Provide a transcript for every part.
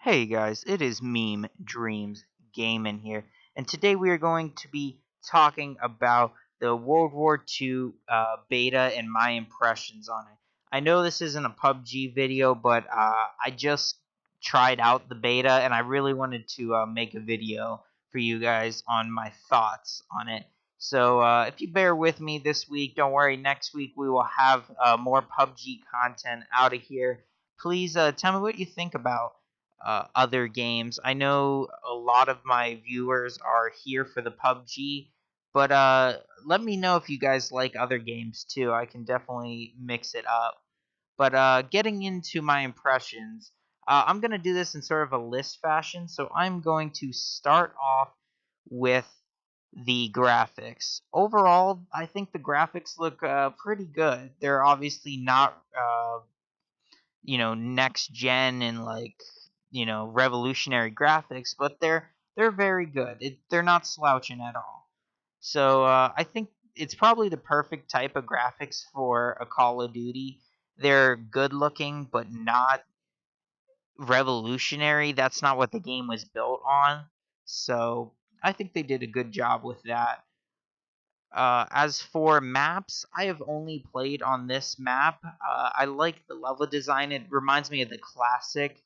Hey guys, it is Meme Dreams Gaming here, and today we are going to be talking about the World War II beta and my impressions on it. I know this isn't a PUBG video, but I just tried out the beta and I really wanted to make a video for you guys on my thoughts on it. So if you bear with me this week, don't worry, next week we will have more PUBG content out of here. Please tell me what you think about other games. I know a lot of my viewers are here for the PUBG, but let me know if you guys like other games too. I can definitely mix it up. But getting into my impressions, I'm going to do this in sort of a list fashion. So I'm going to start off with the graphics. Overall, I think the graphics look pretty good. They're obviously not next gen and revolutionary graphics, but they're very good. They're not slouching at all. So I think it's probably the perfect type of graphics for a Call of Duty. They're good looking, but not revolutionary. That's not what the game was built on. So I think they did a good job with that. As for maps, I have only played on this map. I like the level design. It reminds me of the classic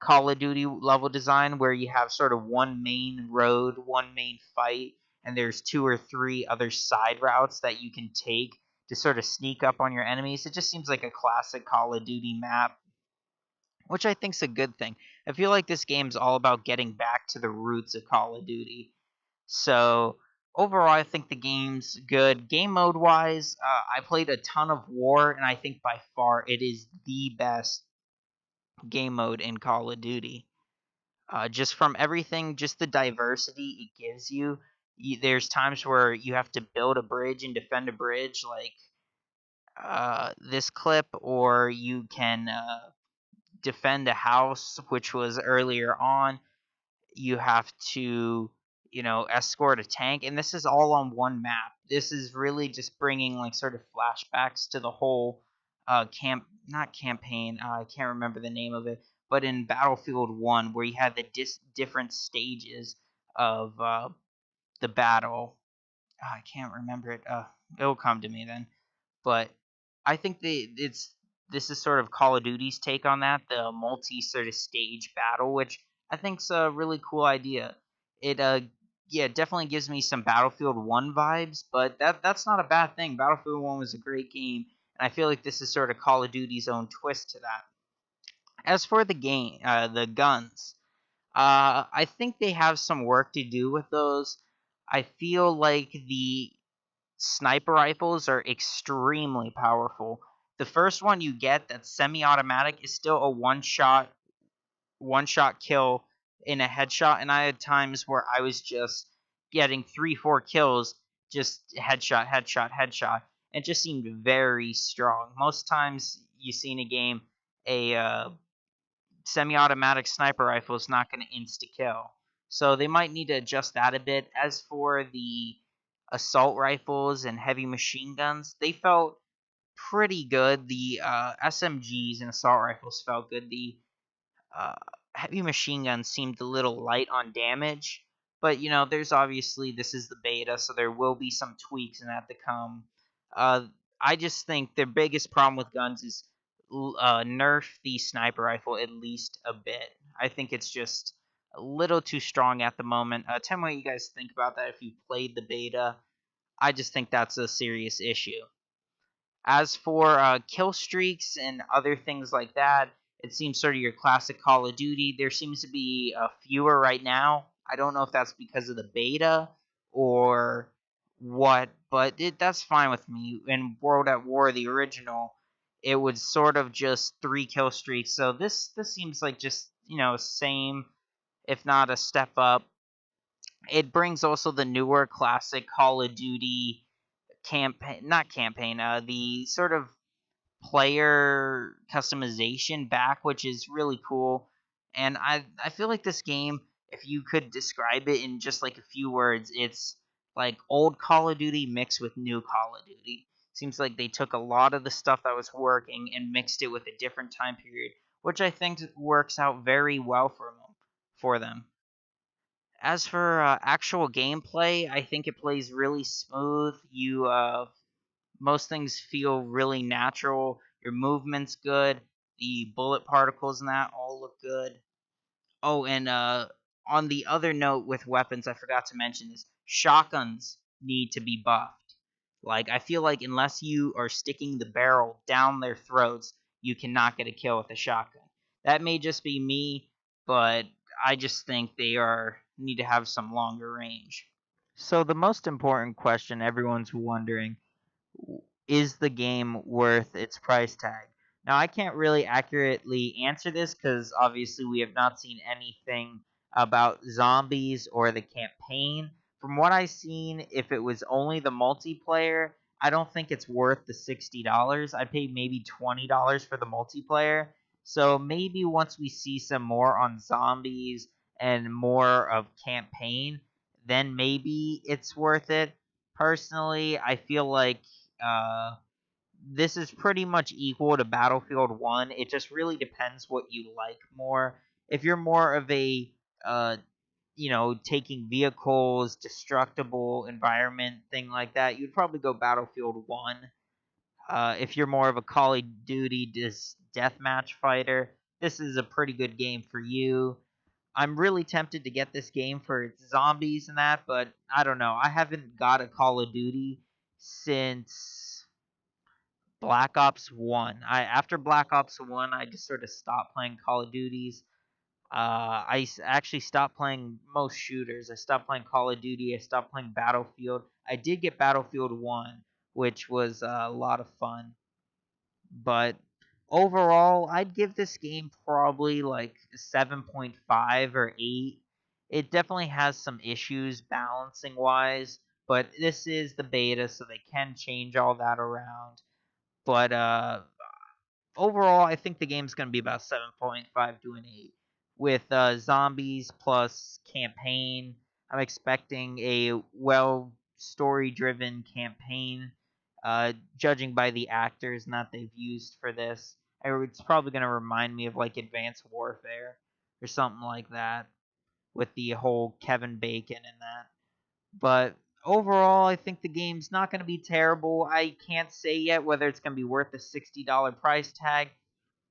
Call of Duty level design where you have sort of one main road, one main fight, and there's two or three other side routes that you can take to sort of sneak up on your enemies. It just seems like a classic Call of Duty map, which I think's a good thing. I feel like this game's all about getting back to the roots of Call of Duty. So overall, I think the game's good. Game mode wise, I played a ton of War, and I think by far it is the best game mode in Call of Duty. Just from everything, just the diversity it gives you. There's times where you have to build a bridge and defend a bridge, like this clip, or you can defend a house, which was earlier on. You have to escort a tank, and this is all on one map. This is really just bringing like sort of flashbacks to the whole not campaign, I can't remember the name of it, but in Battlefield 1 where you had the different stages of the battle. I can't remember it. It'll come to me then. But I think this is sort of Call of Duty's take on that, the multi sort of stage battle, which I think's a really cool idea. It yeah, definitely gives me some Battlefield 1 vibes, but that's not a bad thing. Battlefield 1 was a great game, and I feel like this is sort of Call of Duty's own twist to that. As for the game, the guns, I think they have some work to do with those. I feel like the sniper rifles are extremely powerful. The first one you get that's semi-automatic is still a one shot kill in a headshot, and I had times where I was just getting 3-4 kills, just headshot, headshot, headshot. It just seemed very strong. Most times you see in a game a semi-automatic sniper rifle is not going to insta-kill. So they might need to adjust that a bit. As for the assault rifles and heavy machine guns, they felt pretty good. The SMGs and assault rifles felt good. The uh, heavy machine guns seemed a little light on damage. But, there's obviously, this is the beta, so there will be some tweaks in that to come. Uh, I just think the biggest problem with guns is nerf the sniper rifle at least a bit. I think it's just a little too strong at the moment. Tell me what you guys think about that if you played the beta. I just think that's a serious issue. As for kill streaks and other things like that, it seems sort of your classic Call of Duty. There seems to be fewer right now. I don't know if that's because of the beta or what, but that's fine with me. In World at War, the original, it was sort of just 3 kill streaks. So this seems like just same, if not a step up. It brings also the newer classic Call of Duty campaign, not campaign, the sort of player customization back, which is really cool. And I feel like this game, if you could describe it in just like a few words, it's like old Call of Duty mixed with new Call of Duty. Seems like they took a lot of the stuff that was working and mixed it with a different time period, which I think works out very well for for them. As for actual gameplay, I think it plays really smooth. Most things feel really natural. Your movement's good. The bullet particles and that all look good. Oh, and on the other note with weapons, I forgot to mention is shotguns need to be buffed. Like, I feel like unless you are sticking the barrel down their throats, you cannot get a kill with a shotgun. That may just be me, but I just think they are need to have some longer range. So the most important question everyone's wondering, is the game worth its price tag? Now, I can't really accurately answer this because obviously we have not seen anything about zombies or the campaign. From what I've seen, if it was only the multiplayer, I don't think it's worth the $60. I paid maybe $20 for the multiplayer. So maybe once we see some more on zombies and more of campaign, then maybe it's worth it. Personally, I feel like uh, this is pretty much equal to Battlefield 1. It just really depends what you like more. If you're more of a, uh, taking vehicles, destructible environment, thing like that, you'd probably go Battlefield 1. If you're more of a Call of Duty deathmatch fighter, this is a pretty good game for you. I'm really tempted to get this game for its zombies and that, but I don't know. I haven't got a Call of Duty since Black Ops 1. After Black Ops 1, I just sort of stopped playing Call of Duties. Actually stopped playing most shooters. I stopped playing Call of Duty. I stopped playing Battlefield. I did get Battlefield 1, which was a lot of fun. But overall, I'd give this game probably like 7.5 or 8. It definitely has some issues balancing wise, but this is the beta, so they can change all that around. But overall, I think the game's going to be about 7.5 to an 8. With zombies plus campaign, I'm expecting a well story driven campaign, judging by the actors and that they've used for this. It's probably going to remind me of like Advanced Warfare or something like that, with the whole Kevin Bacon and that. But overall, I think the game's not going to be terrible. I can't say yet whether it's going to be worth the $60 price tag.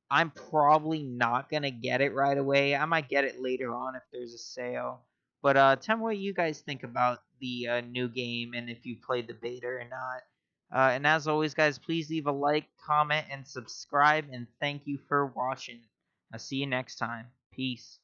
I'm probably not going to get it right away. I might get it later on if there's a sale. But tell me what you guys think about the new game and if you played the beta or not. And as always, guys, please leave a like, comment, and subscribe. And thank you for watching. I'll see you next time. Peace.